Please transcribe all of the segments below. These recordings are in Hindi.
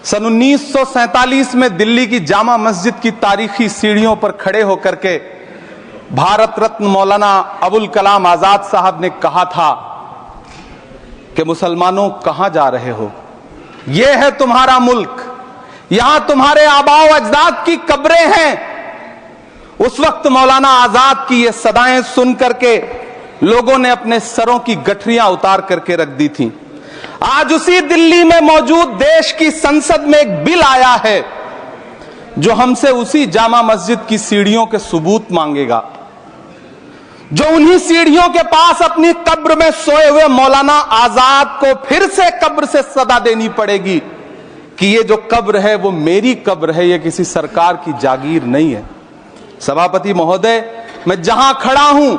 सन 1947 में दिल्ली की जामा मस्जिद की तारीखी सीढ़ियों पर खड़े होकर के भारत रत्न मौलाना अबुल कलाम आजाद साहब ने कहा था कि मुसलमानों कहां जा रहे हो, यह है तुम्हारा मुल्क, यहां तुम्हारे आबाओ अजदाद की कब्रें हैं। उस वक्त मौलाना आजाद की ये सदाएं सुन करके लोगों ने अपने सरों की गठरियां उतार करके रख दी थी। आज उसी दिल्ली में मौजूद देश की संसद में एक बिल आया है जो हमसे उसी जामा मस्जिद की सीढ़ियों के सबूत मांगेगा, जो उन्हीं सीढ़ियों के पास अपनी कब्र में सोए हुए मौलाना आजाद को फिर से कब्र से सदा देनी पड़ेगी कि ये जो कब्र है वो मेरी कब्र है, ये किसी सरकार की जागीर नहीं है। सभापति महोदय, मैं जहां खड़ा हूं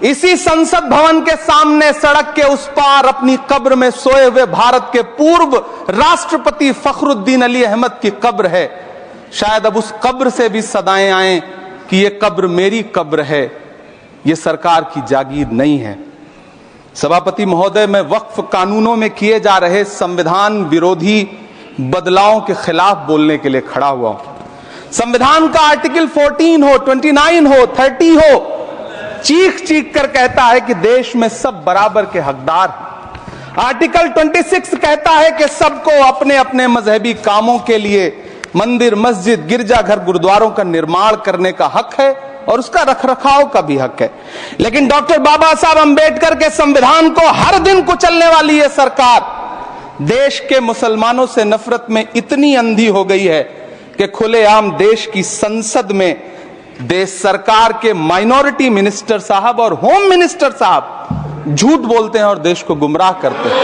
इसी संसद भवन के सामने सड़क के उस पार अपनी कब्र में सोए हुए भारत के पूर्व राष्ट्रपति फखरुद्दीन अली अहमद की कब्र है। शायद अब उस कब्र से भी सदाएं आए कि ये कब्र मेरी कब्र है, ये सरकार की जागीर नहीं है। सभापति महोदय, मैं वक्फ कानूनों में किए जा रहे संविधान विरोधी बदलावों के खिलाफ बोलने के लिए खड़ा हुआ हूं। संविधान का आर्टिकल 14 हो, 29 हो, 30 हो, चीख चीख कर कहता है कि देश में सब बराबर के हकदार हैं। आर्टिकल 26 कहता है कि सबको अपने अपने मजहबी कामों के लिए मंदिर, मस्जिद, गिरजाघर, गुरुद्वारों का निर्माण करने का हक है और उसका रखरखाव का भी हक है। लेकिन डॉक्टर बाबा साहब अंबेडकर के संविधान को हर दिन कुचलने वाली यह सरकार देश के मुसलमानों से नफरत में इतनी अंधी हो गई है कि खुलेआम देश की संसद में देश सरकार के माइनॉरिटी मिनिस्टर साहब और होम मिनिस्टर साहब झूठ बोलते हैं और देश को गुमराह करते हैं,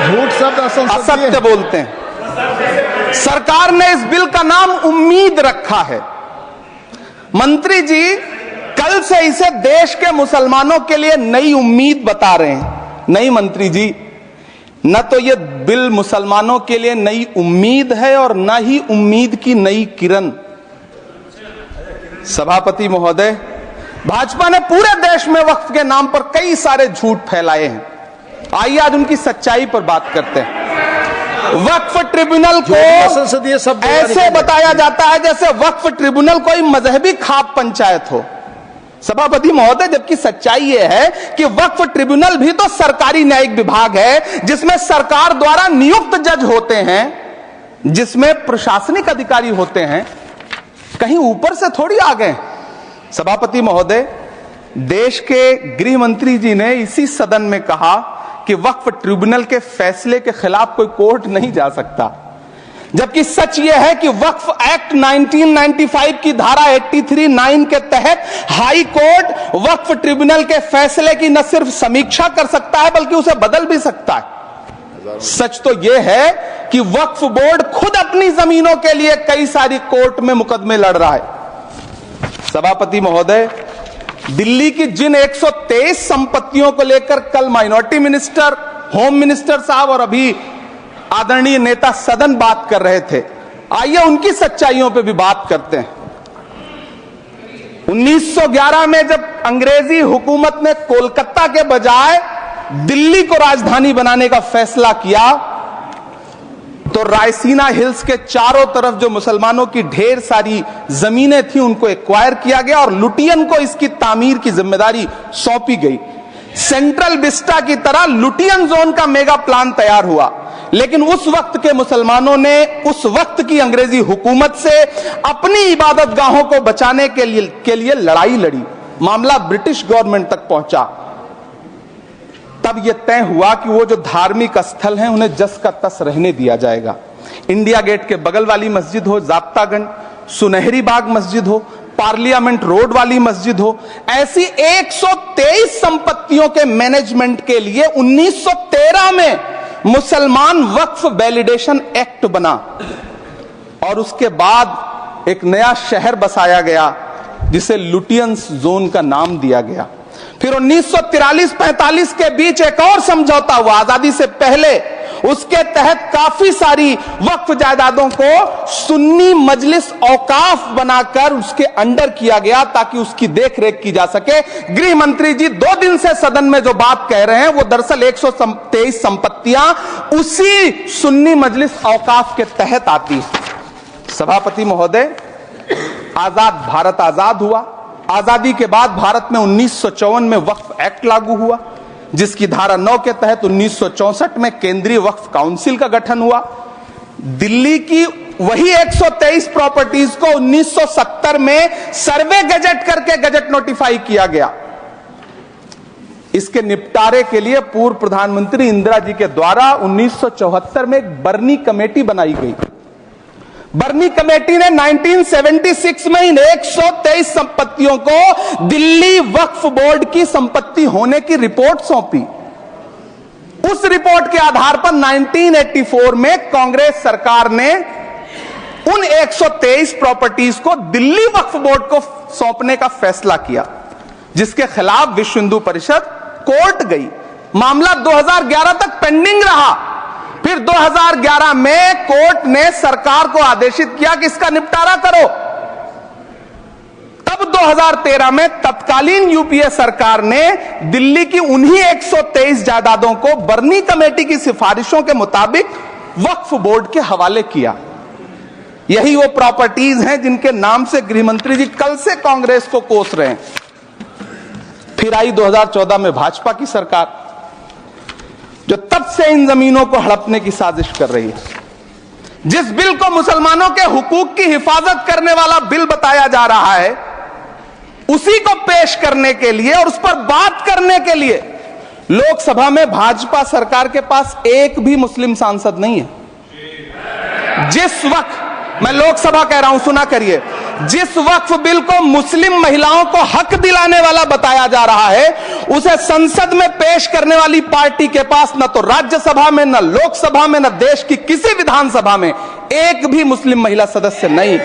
झूठ शब्द असत्य बोलते हैं। सरकार ने इस बिल का नाम उम्मीद रखा है। मंत्री जी कल से इसे देश के मुसलमानों के लिए नई उम्मीद बता रहे हैं। नहीं मंत्री जी, न तो यह बिल मुसलमानों के लिए नई उम्मीद है और न ही उम्मीद की नई किरण। सभापति महोदय, भाजपा ने पूरे देश में वक्फ के नाम पर कई सारे झूठ फैलाए हैं। आइए आज उनकी सच्चाई पर बात करते हैं। वक्फ ट्रिब्यूनल को ऐसे बताया जाता है जैसे वक्फ ट्रिब्यूनल कोई मजहबी खाप पंचायत हो। सभापति महोदय, जबकि सच्चाई यह है कि वक्फ ट्रिब्यूनल भी तो सरकारी न्यायिक विभाग है जिसमें सरकार द्वारा नियुक्त जज होते हैं, जिसमें प्रशासनिक अधिकारी होते हैं, कहीं ऊपर से थोड़ी आ गए। सभापति महोदय, देश के गृह मंत्री जी ने इसी सदन में कहा कि वक्फ ट्रिब्यूनल के फैसले के खिलाफ कोई कोर्ट नहीं जा सकता, जबकि सच यह है कि वक्फ एक्ट 1995 की धारा 83(9) के तहत हाई कोर्ट वक्फ ट्रिब्यूनल के फैसले की न सिर्फ समीक्षा कर सकता है बल्कि उसे बदल भी सकता है। सच तो यह है कि वक्फ बोर्ड खुद अपनी जमीनों के लिए कई सारी कोर्ट में मुकदमे लड़ रहा है। सभापति महोदय, दिल्ली की जिन 123 संपत्तियों को लेकर कल माइनॉरिटी मिनिस्टर, होम मिनिस्टर साहब और अभी आदरणीय नेता सदन बात कर रहे थे, आइए उनकी सच्चाइयों पे भी बात करते हैं। 1911 में जब अंग्रेजी हुकूमत ने कोलकाता के बजाय दिल्ली को राजधानी बनाने का फैसला किया तो रायसीना हिल्स के चारों तरफ जो मुसलमानों की ढेर सारी जमीनें थी उनको एक्वायर किया गया और लुटियन को इसकी तामीर की जिम्मेदारी सौंपी गई। सेंट्रल विस्टा की तरह लुटियन जोन का मेगा प्लान तैयार हुआ, लेकिन उस वक्त के मुसलमानों ने उस वक्त की अंग्रेजी हुकूमत से अपनी इबादत गाहों को बचाने के लिए लड़ाई लड़ी। मामला ब्रिटिश गवर्नमेंट तक पहुंचा। तब यह तय हुआ कि वो जो धार्मिक स्थल हैं उन्हें जस का तस रहने दिया जाएगा। इंडिया गेट के बगल वाली मस्जिद हो, जाब्तागंज, सुनहरी बाग मस्जिद हो, पार्लियामेंट रोड वाली मस्जिद हो, ऐसी 123 संपत्तियों के मैनेजमेंट के लिए 1913 में मुसलमान वक्फ वैलिडेशन एक्ट बना और उसके बाद एक नया शहर बसाया गया जिसे लुटियंस जोन का नाम दिया गया। फिर 1943-45 के बीच एक और समझौता हुआ आजादी से पहले, उसके तहत काफी सारी वक्फ जायदादों को सुन्नी मजलिस औकाफ बनाकर उसके अंडर किया गया ताकि उसकी देखरेख की जा सके। गृह मंत्री जी 2 दिन से सदन में जो बात कह रहे हैं वो दरअसल 123 संपत्तियां उसी सुन्नी मजलिस औकाफ के तहत आती है। सभापति महोदय, आजाद भारत आजाद हुआ। आजादी के बाद भारत में 1954 में वक्फ एक्ट लागू हुआ, जिसकी धारा 9 के तहत 1964 में केंद्रीय वक्फ काउंसिल का गठन हुआ। दिल्ली की वही 123 प्रॉपर्टीज को 1970 में सर्वे गजट करके गजट नोटिफाई किया गया। इसके निपटारे के लिए पूर्व प्रधानमंत्री इंदिरा जी के द्वारा 1974 में एक बर्नी कमेटी बनाई गई। बर्नी कमेटी ने 1976 में इन 123 संपत्तियों को दिल्ली वक्फ बोर्ड की संपत्ति होने की रिपोर्ट सौंपी। उस रिपोर्ट के आधार पर 1984 में कांग्रेस सरकार ने उन 123 प्रॉपर्टीज को दिल्ली वक्फ बोर्ड को सौंपने का फैसला किया, जिसके खिलाफ विश्व हिंदू परिषद कोर्ट गई। मामला 2011 तक पेंडिंग रहा। फिर 2011 में कोर्ट ने सरकार को आदेशित किया कि इसका निपटारा करो। तब 2013 में तत्कालीन यूपीए सरकार ने दिल्ली की उन्हीं 123 जायदादों को बर्नी कमेटी की सिफारिशों के मुताबिक वक्फ बोर्ड के हवाले किया। यही वो प्रॉपर्टीज हैं जिनके नाम से गृह मंत्री जी कल से कांग्रेस को कोस रहे हैं। फिर आई 2014 में भाजपा की सरकार, जो तब से इन जमीनों को हड़पने की साजिश कर रही है। जिस बिल को मुसलमानों के हुकूक की हिफाजत करने वाला बिल बताया जा रहा है, उसी को पेश करने के लिए और उस पर बात करने के लिए लोकसभा में भाजपा सरकार के पास एक भी मुस्लिम सांसद नहीं है। जिस वक्त, मैं लोकसभा कह रहा हूं, सुना करिए, जिस वक्फ बिल को मुस्लिम महिलाओं को हक दिलाने वाला बताया जा रहा है, उसे संसद में पेश करने वाली पार्टी के पास न तो राज्यसभा में, न लोकसभा में, न देश की किसी विधानसभा में एक भी मुस्लिम महिला सदस्य नहीं।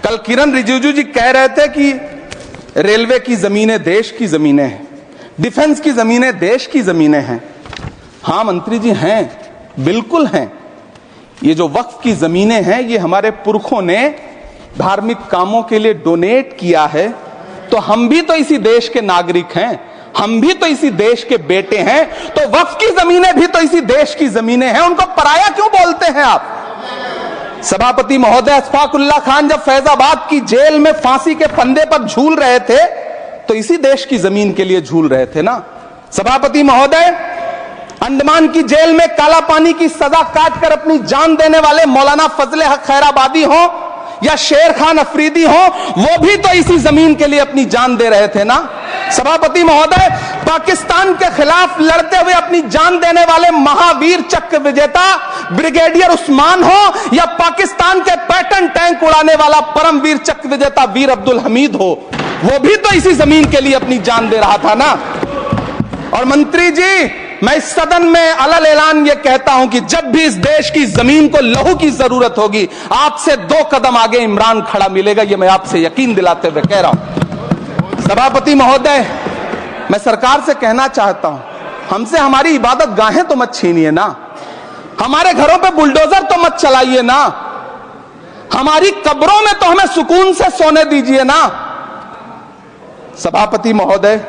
कल किरण रिजिजू जी कह रहे थे कि रेलवे की जमीनें देश की जमीनें हैं, डिफेंस की जमीनें देश की जमीनें हैं। हां मंत्री जी, हैं, बिल्कुल हैं। ये जो वक्फ की जमीनें हैं, ये हमारे पुरखों ने धार्मिक कामों के लिए डोनेट किया है। तो हम भी तो इसी देश के नागरिक हैं, हम भी तो इसी देश के बेटे हैं। तो वक्फ की जमीनें भी तो इसी देश की जमीनें हैं, उनको पराया क्यों बोलते हैं आप? सभापति महोदय, अशफाकुल्लाह खान जब फैजाबाद की जेल में फांसी के फंदे पर झूल रहे थे, तो इसी देश की जमीन के लिए झूल रहे थे ना। सभापति महोदय, अंडमान की जेल में काला पानी की सजा काटकर अपनी जान देने वाले मौलाना फजले हक खैराबादी हो या शेर खान अफरीदी हो, वो भी तो इसी जमीन के लिए अपनी जान दे रहे थे ना। सभापति महोदय, पाकिस्तान के खिलाफ लड़ते हुए अपनी जान देने वाले महावीर चक्र विजेता ब्रिगेडियर उस्मान हो या पाकिस्तान के पैटर्न टैंक उड़ाने वाला परमवीर चक्र विजेता वीर अब्दुल हमीद हो, वो भी तो इसी जमीन के लिए अपनी जान दे रहा था ना। और मंत्री जी, मैं इस सदन में अलल ऐलान ये कहता हूं कि जब भी इस देश की जमीन को लहू की जरूरत होगी, आपसे 2 कदम आगे इमरान खड़ा मिलेगा, ये मैं आपसे यकीन दिलाते हुए कह रहा हूं। सभापति महोदय, मैं सरकार से कहना चाहता हूं, हमसे हमारी इबादत गाहें तो मत छीनिए ना, हमारे घरों पे बुलडोजर तो मत चलाइए ना, हमारी कब्रों में तो हमें सुकून से सोने दीजिए ना। सभापति महोदय,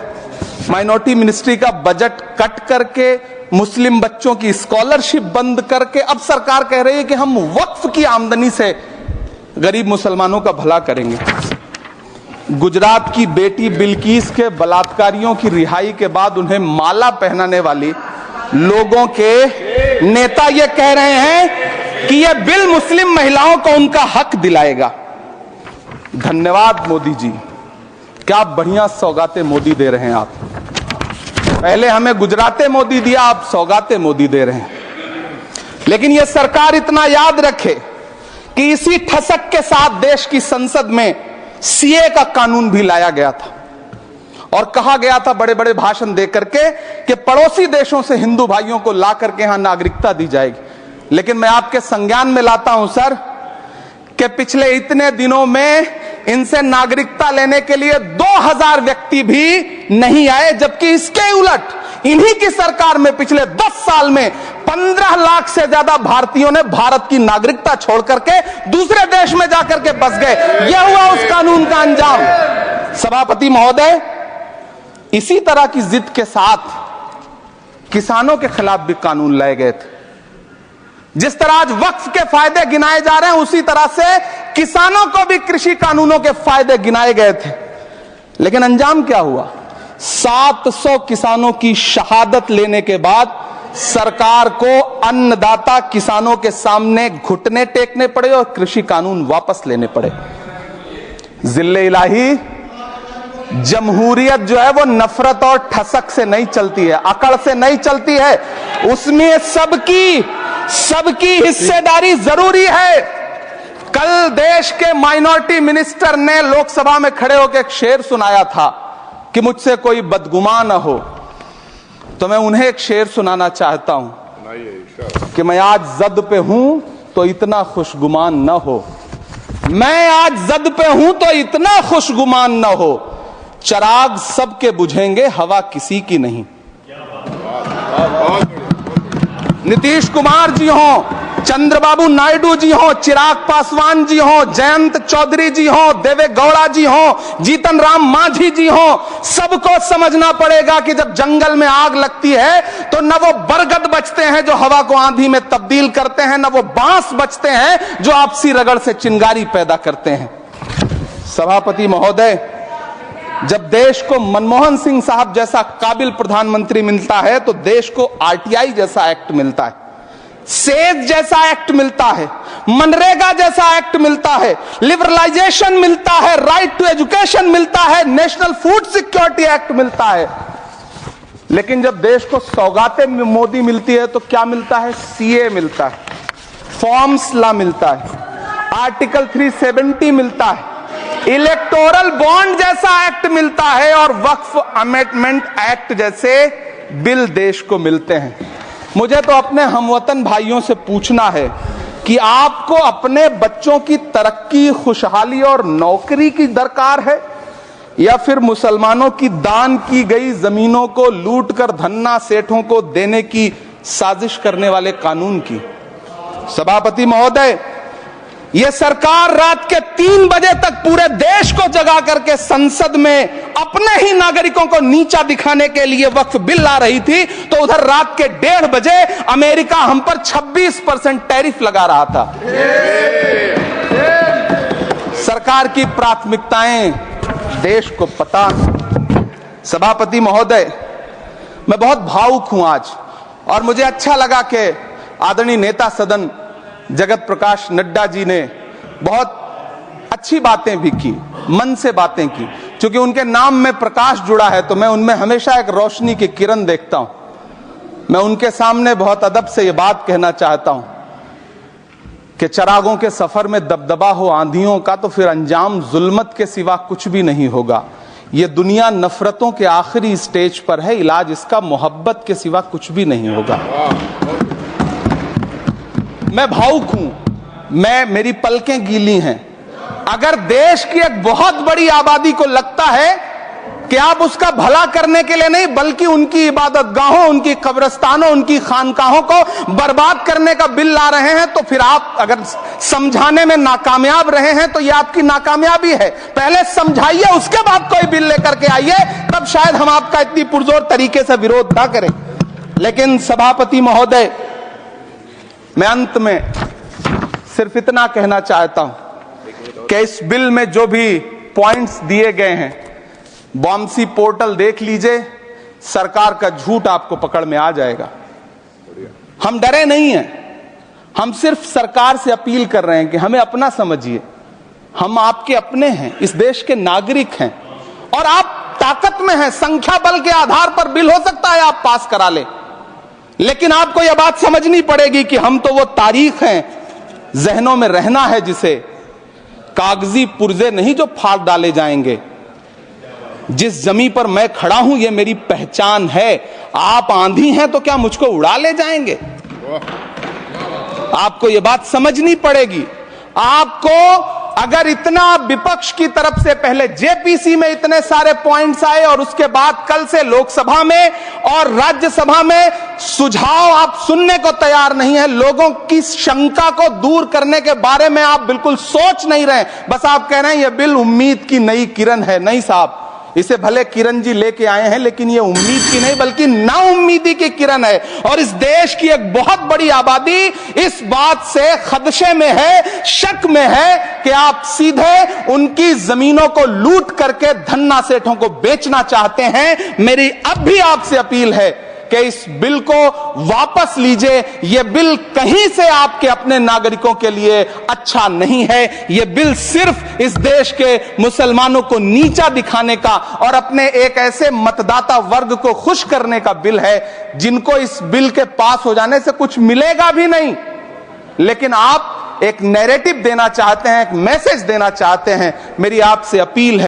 माइनॉरिटी मिनिस्ट्री का बजट कट करके, मुस्लिम बच्चों की स्कॉलरशिप बंद करके अब सरकार कह रही है कि हम वक्फ की आमदनी से गरीब मुसलमानों का भला करेंगे। गुजरात की बेटी बिल्किस के बलात्कारियों की रिहाई के बाद उन्हें माला पहनाने वाली लोगों के नेता ये कह रहे हैं कि यह बिल मुस्लिम महिलाओं को उनका हक दिलाएगा। धन्यवाद मोदी जी, क्या बढ़िया सौगातें मोदी दे रहे हैं आप। पहले हमें गुजराते मोदी दिया, आप सौगातें मोदी दे रहे हैं। लेकिन यह सरकार इतना याद रखे कि इसी ठसक के साथ देश की संसद में सीए का कानून भी लाया गया था और कहा गया था बड़े बड़े भाषण देकर के कि पड़ोसी देशों से हिंदू भाइयों को ला करके यहां नागरिकता दी जाएगी। लेकिन मैं आपके संज्ञान में लाता हूं सर कि पिछले इतने दिनों में इनसे नागरिकता लेने के लिए 2000 व्यक्ति भी नहीं आए, जबकि इसके उलट इन्हीं की सरकार में पिछले 10 साल में 15 लाख से ज्यादा भारतीयों ने भारत की नागरिकता छोड़ करके दूसरे देश में जाकर के बस गए। यह हुआ उस कानून का अंजाम। सभापति महोदय, इसी तरह की जिद के साथ किसानों के खिलाफ भी कानून लाए गए थे। जिस तरह आज वक्फ के फायदे गिनाए जा रहे हैं, उसी तरह से किसानों को भी कृषि कानूनों के फायदे गिनाए गए थे। लेकिन अंजाम क्या हुआ? 700 किसानों की शहादत लेने के बाद सरकार को अन्नदाता किसानों के सामने घुटने टेकने पड़े और कृषि कानून वापस लेने पड़े। जिल्ले इलाही, जमहूरियत जो है वो नफरत और ठसक से नहीं चलती है, अकड़ से नहीं चलती है। उसमें सबकी हिस्सेदारी जरूरी है। कल देश के माइनॉरिटी मिनिस्टर ने लोकसभा में खड़े होकर एक शेर सुनाया था कि मुझसे कोई बदगुमा न हो। तो मैं उन्हें एक शेर सुनाना चाहता हूं कि मैं आज जद पे हूं तो इतना खुशगुमान न हो। मैं आज जद पे हूं तो इतना खुशगुमान न हो। चराग सबके बुझेंगे, हवा किसी की नहीं। नीतीश कुमार जी हो, चंद्रबाबू नायडू जी हो, चिराग पासवान जी हो, जयंत चौधरी जी हो, देवे गौड़ा जी हो, जीतन राम मांझी जी हो, सबको समझना पड़ेगा कि जब जंगल में आग लगती है तो न वो बरगद बचते हैं जो हवा को आंधी में तब्दील करते हैं, न वो बांस बचते हैं जो आपसी रगड़ से चिंगारी पैदा करते हैं। सभापति महोदय, जब देश को मनमोहन सिंह साहब जैसा काबिल प्रधानमंत्री मिलता है तो देश को आरटीआई जैसा एक्ट मिलता है, सेज जैसा एक्ट मिलता है, मनरेगा जैसा एक्ट मिलता है, लिबरलाइजेशन मिलता है, राइट टू एजुकेशन मिलता है, नेशनल फूड सिक्योरिटी एक्ट मिलता है। लेकिन जब देश को सौगातें मोदी मिलती है तो क्या मिलता है? सीए मिलता है, फॉर्म्स लॉ मिलता है, आर्टिकल 370 मिलता है, इलेक्टोरल बॉन्ड जैसा एक्ट मिलता है और वक्फ अमेंडमेंट एक्ट जैसे बिल देश को मिलते हैं। मुझे तो अपने हमवतन भाइयों से पूछना है कि आपको अपने बच्चों की तरक्की, खुशहाली और नौकरी की दरकार है या फिर मुसलमानों की दान की गई जमीनों को लूटकर धन्ना सेठों को देने की साजिश करने वाले कानून की? सभापति महोदय, यह सरकार रात के 3 बजे तक पूरे देश को जगा करके संसद में अपने ही नागरिकों को नीचा दिखाने के लिए वक्फ बिल ला रही थी, तो उधर रात के 1:30 बजे अमेरिका हम पर 26% टैरिफ लगा रहा था। सरकार की प्राथमिकताएं देश को पता। सभापति महोदय, मैं बहुत भावुक हूं आज, और मुझे अच्छा लगा कि आदरणीय नेता सदन जगत प्रकाश नड्डा जी ने बहुत अच्छी बातें भी की, मन से बातें की। क्योंकि उनके नाम में प्रकाश जुड़ा है तो मैं उनमें हमेशा एक रोशनी की किरण देखता हूं। मैं उनके सामने बहुत अदब से यह बात कहना चाहता हूं कि चरागों के सफर में दबदबा हो आंधियों का तो फिर अंजाम जुल्मत के सिवा कुछ भी नहीं होगा। यह दुनिया नफरतों के आखिरी स्टेज पर है, इलाज इसका मोहब्बत के सिवा कुछ भी नहीं होगा। मैं भावुक हूं, मेरी पलकें गीली हैं। अगर देश की एक बहुत बड़ी आबादी को लगता है कि आप उसका भला करने के लिए नहीं बल्कि उनकी इबादतगाहों, उनकी कब्रिस्तानों, उनकी खानकाहों को बर्बाद करने का बिल ला रहे हैं, तो फिर आप अगर समझाने में नाकामयाब रहे हैं तो यह आपकी नाकामयाबी है। पहले समझाइए, उसके बाद कोई बिल लेकर के आइए, तब शायद हम आपका इतनी पुरजोर तरीके से विरोध ना करें। लेकिन सभापति महोदय, मैं अंत में सिर्फ इतना कहना चाहता हूं कि इस बिल में जो भी पॉइंट्स दिए गए हैं, बॉम्सी पोर्टल देख लीजिए, सरकार का झूठ आपको पकड़ में आ जाएगा। हम डरे नहीं हैं, हम सिर्फ सरकार से अपील कर रहे हैं कि हमें अपना समझिए। हम आपके अपने हैं, इस देश के नागरिक हैं और आप ताकत में हैं। संख्या बल के आधार पर बिल हो सकता है आप पास करा ले, लेकिन आपको यह बात समझनी पड़ेगी कि हम तो वो तारीख हैं, जहनों में रहना है जिसे, कागजी पुर्जे नहीं जो फाड़ डाले जाएंगे। जिस जमीन पर मैं खड़ा हूं यह मेरी पहचान है। आप आंधी हैं तो क्या मुझको उड़ा ले जाएंगे? आपको यह बात समझनी पड़ेगी। आपको अगर इतना विपक्ष की तरफ से पहले जेपीसी में इतने सारे पॉइंट्स आए और उसके बाद कल से लोकसभा में और राज्यसभा में सुझाव आप सुनने को तैयार नहीं है, लोगों की शंका को दूर करने के बारे में आप बिल्कुल सोच नहीं रहे, बस आप कह रहे हैं यह बिल उम्मीद की नई किरण है। नहीं साहब, इसे भले किरण जी लेके आए हैं, लेकिन ये उम्मीद की नहीं बल्कि नाउम्मीदी की किरण है। और इस देश की एक बहुत बड़ी आबादी इस बात से खदशे में है, शक में है कि आप सीधे उनकी जमीनों को लूट करके धन्ना सेठों को बेचना चाहते हैं। मेरी अब भी आपसे अपील है कि इस बिल को वापस लीजिए। यह बिल कहीं से आपके अपने नागरिकों के लिए अच्छा नहीं है। यह बिल सिर्फ इस देश के मुसलमानों को नीचा दिखाने का और अपने एक ऐसे मतदाता वर्ग को खुश करने का बिल है जिनको इस बिल के पास हो जाने से कुछ मिलेगा भी नहीं, लेकिन आप एक नैरेटिव देना चाहते हैं, एक मैसेज देना चाहते हैं। मेरी आपसे अपील है